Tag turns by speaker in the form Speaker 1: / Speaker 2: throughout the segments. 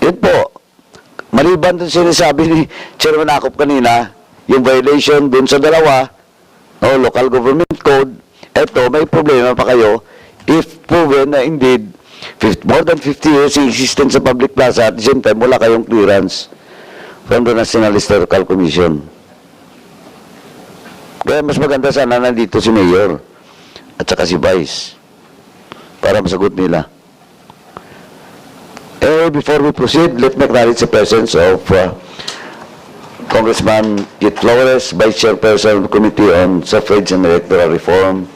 Speaker 1: Yun po. Maliban dun sinasabi ni Chairman Akop kanina, yung violation dun sa dalawa, local government code, eto, may problema pa kayo if proven na indeed more than 50 years yung existence sa public plaza at the same time wala kayong clearance from the National Historical Commission. Kaya mas maganda sana nandito si Mayor at saka si Vice para masagot nila. Before we proceed, let me acknowledge the presence of Congressman Kit Flores, Vice Chairperson of the Committee on Suffrage and Electoral Reform,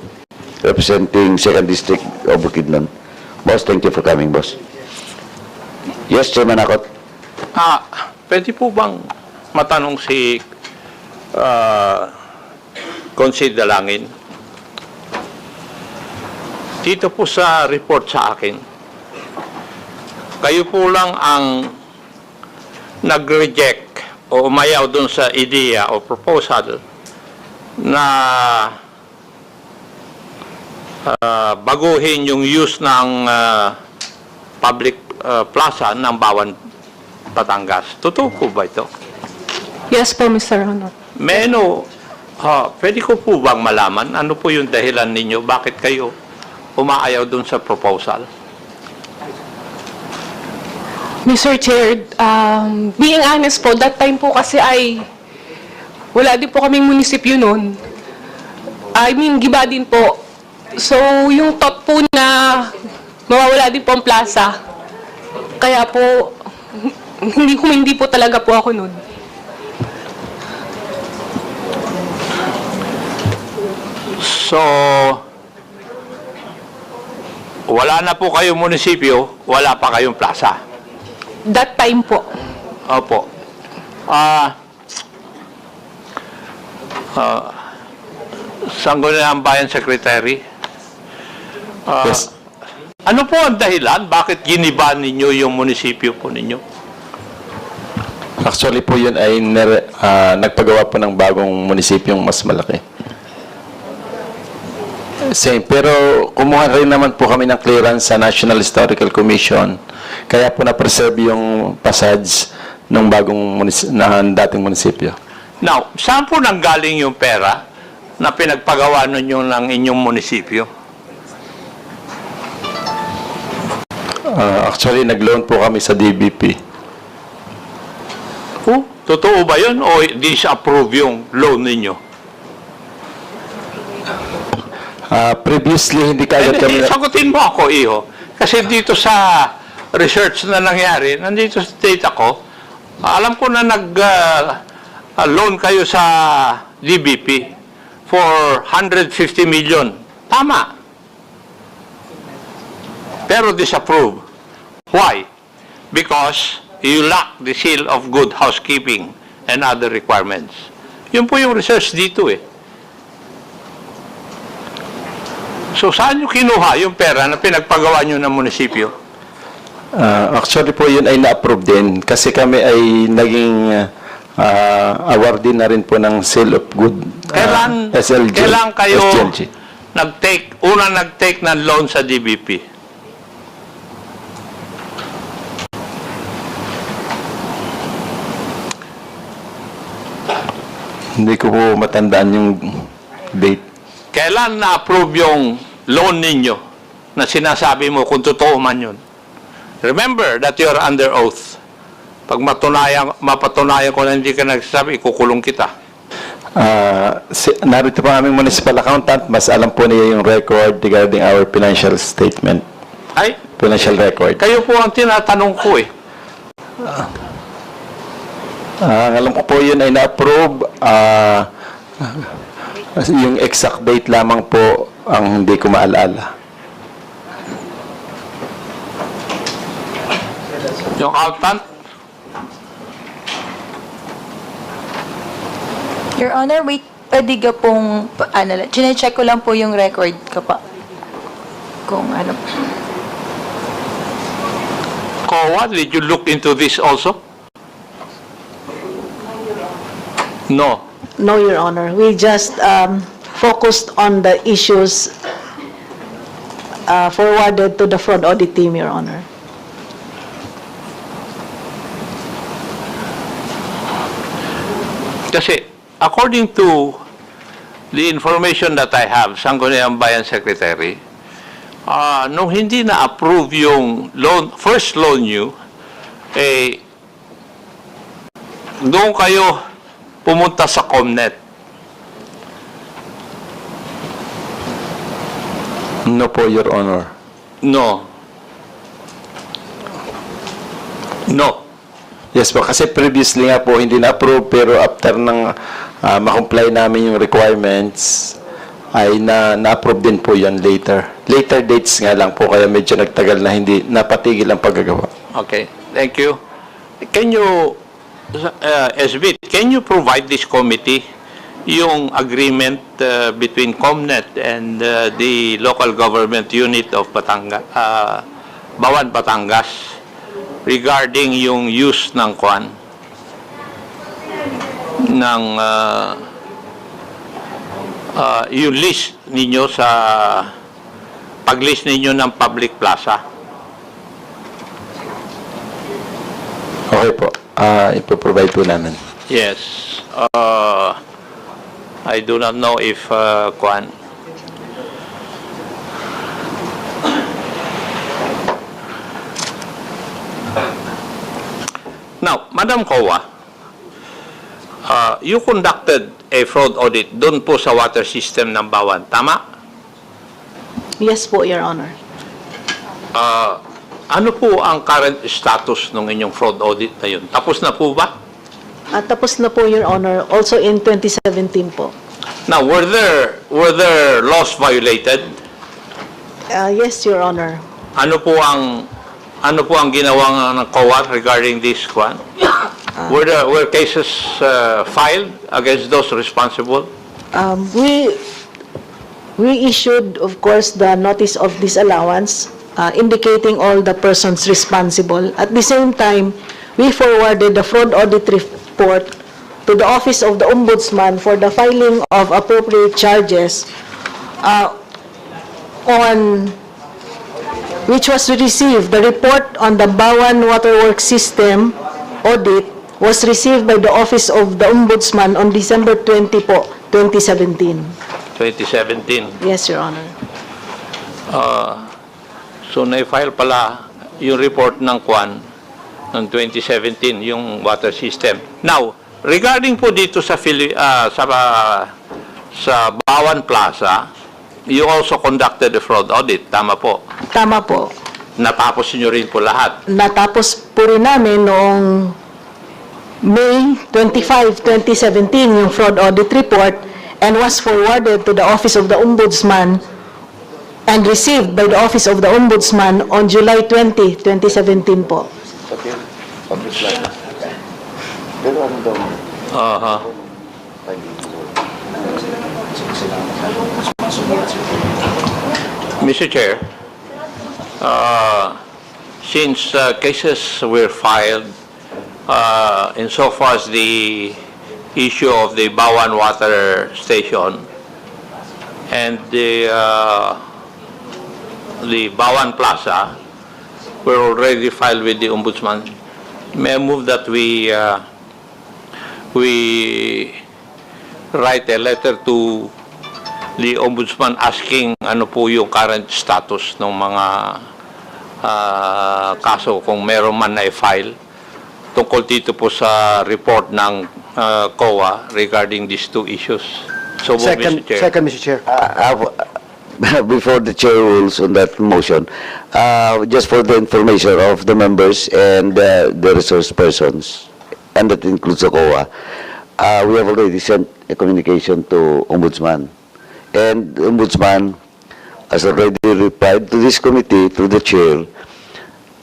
Speaker 1: representing 2nd District of Bukidnon. Boss, thank you for coming, boss. Yes, Chairman Akot.
Speaker 2: Pwede po bang matanong si Consid Dalangin? Dito po sa report sa akin, kayo po lang ang nag-reject o umayaw dun sa idea o proposal na baguhin yung use ng public plaza ng Bawan, Batangas. Totoo po ba ito?
Speaker 3: Yes po, Mr. Honor.
Speaker 2: Pwede ko po bang malaman ano po yung dahilan ninyo? Bakit kayo umaayaw dun sa proposal?
Speaker 3: Mr. Chair, being honest po, that time po kasi ay wala din po kaming munisipyo noon. I mean, giba din po. So, yung thought po na mawawala din po ang plaza. Kaya po, hindi po talaga po ako noon.
Speaker 2: So, wala na po kayong munisipyo, wala pa kayong plaza.
Speaker 3: That time po.
Speaker 2: Opo. Sangguniang Bayan Secretary.
Speaker 1: Yes.
Speaker 2: Ano po ang dahilan? Bakit giniba ninyo yung munisipyo po ninyo?
Speaker 4: Actually po yun ay nagpagawa po ng bagong munisipyong mas malaki. Same. Pero kumuha rin naman po kami ng clearance sa National Historical Commission. Kaya po na-preserve yung passage ng dating munisipyo.
Speaker 2: Now, saan po nanggaling yung pera na pinagpagawa ninyo ng inyong munisipyo?
Speaker 4: Actually, nag-loan po kami sa DBP.
Speaker 2: Totoo ba yun o disapprove yung loan ninyo?
Speaker 4: Previously, hindi kagad kami...
Speaker 2: Sagutin mo ako, Iho. Kasi dito sa research na nangyari, nandito sa data ko, alam ko na nag-loan kayo sa DBP for 150 million. Tama. Pero disapprove. Why? Because you lack the seal of good housekeeping and other requirements. Yun po yung research dito eh. So, saan nyo kinuha yung pera na pinagpagawa nyo ng munisipyo?
Speaker 4: Actually po yun ay na-approve din kasi kami ay naging awardee na rin po ng Seal of Good SLG.
Speaker 2: Kailan kayo
Speaker 4: SLG.
Speaker 2: nag-take ng loan sa DBP?
Speaker 4: Hindi ko po matandaan yung date.
Speaker 2: Kailan na-approve yung loan ninyo na sinasabi mo kung totoo man yun? Remember that you're under oath. Pag mapatunayan ko na hindi ka nagsasabi, ikukulong kita.
Speaker 4: Narito po aming municipal accountant, mas alam po niya yung record regarding our financial statement.
Speaker 2: Ay,
Speaker 4: Financial record.
Speaker 2: kayo po ang tinatanong ko eh.
Speaker 4: Alam ko po yun ay na-approve. Yung exact date lamang po ang hindi ko maalala.
Speaker 2: Yung accountant,
Speaker 5: Your Honor, wait, pwede ka pong, chine-check ko lang po yung record ka pa. Kung ano.
Speaker 2: COA, did you look into this also? No.
Speaker 6: No, Your Honor. We just focused on the issues forwarded to the fraud audit team, Your Honor.
Speaker 2: Kasi, according to the information that I have, Sangguniang Bayan Secretary, nung hindi na-approve yung loan, first loan nyo, doon kayo pumunta sa COMNET.
Speaker 4: No po, Your Honor.
Speaker 2: No. No.
Speaker 4: Yes po, kasi previously nga po hindi na-approve, pero after ng makomply namin yung requirements, ay na-approve din po yan later. Later dates nga lang po, kaya medyo nagtagal na hindi napatigil ang paggagawa.
Speaker 2: Okay. Thank you. Can you, SB, can you provide this committee yung agreement between COMNET and the local government unit of Bawan, Batangas regarding yung use ng kwan ng yung list ninyo sa pag-list ninyo ng public plaza?
Speaker 4: Okay po, ipoprovide po namin.
Speaker 2: Yes. I do not know if kwan. Now, Madam Kowa, you conducted a fraud audit doon po sa water system ng Bawan, tama?
Speaker 6: Yes po, Your Honor.
Speaker 2: Ano po ang current status ng inyong fraud audit na yun? Tapos na po ba?
Speaker 6: At tapos na po, Your Honor, also in 2017 po.
Speaker 2: Now, were there laws violated?
Speaker 6: Yes, Your Honor.
Speaker 2: Ano po ang ginawa ng COA regarding this one? Were cases filed against those responsible?
Speaker 6: We issued, of course, the notice of disallowance, indicating all the persons responsible. At the same time, we forwarded the fraud audit report to the Office of the Ombudsman for the filing of appropriate charges which was received. The report on the Bawan Waterworks System audit was received by the Office of the Ombudsman on December 20 po, 2017.
Speaker 2: 2017.
Speaker 6: Yes, Your Honor.
Speaker 2: So, na-file pala yung report ng kwan ng 2017, yung water system. Now, regarding po dito sa Bawan Plaza, you also conducted a fraud audit, tama po?
Speaker 6: Tama po.
Speaker 2: Natapos nyo rin po lahat.
Speaker 6: Natapos po rin namin noong May 25, 2017 yung fraud audit report and was forwarded to the Office of the Ombudsman and received by the Office of the Ombudsman on July 20, 2017 po.
Speaker 2: Mr. Chair, since cases were filed insofar as the issue of the Bawan Water Station and the Bawan Plaza were already filed with the Ombudsman, may I move that we write a letter to the Ombudsman asking ano po yung current status ng mga kaso kung meron man na i-file tungkol dito po sa report ng COA regarding these two issues. So,
Speaker 7: Second,
Speaker 2: Mr. Chair.
Speaker 7: second, Mr. Chair.
Speaker 1: Before the chair rules on that motion, just for the information of the members and the resource persons, and that includes the COA, we have already sent a communication to Ombudsman. And the Ombudsman has already replied to this committee, to the chair,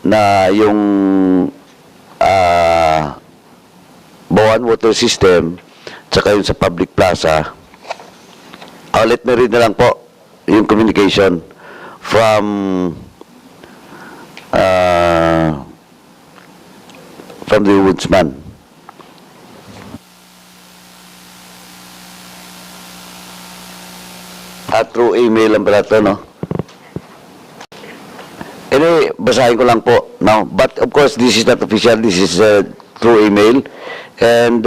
Speaker 1: na yung Bawan Water System, tsaka yung sa public plaza, ulit na rin na lang po yung communication from the Ombudsman. Through email lang pala ito, no? Anyway, basahin ko lang po, no? But of course, this is not official. This is through email. And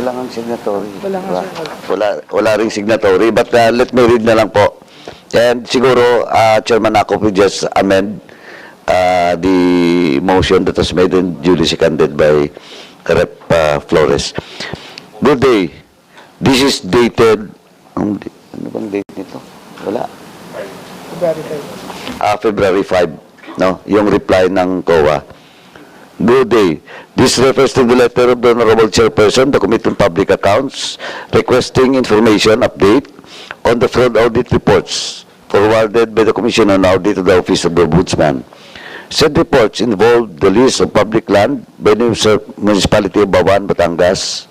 Speaker 1: Wala kang signatory. Wala ring signatory. But let me read na lang po. And siguro, Chairman Akop will just amend the motion that was made and duly seconded by Rep. Flores. Good day. This is dated... Ano bang date nito? Wala. February 5. No? Yung reply ng COA. Good day. This refers to the letter of the Honorable Chairperson, the Committee on Public Accounts, requesting information update on the fraud audit reports forwarded by the Commission on Audit to the Office of the Ombudsman. Said reports involved the lease of public land by the Municipality of Bawan, Batangas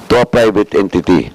Speaker 1: to a private entity.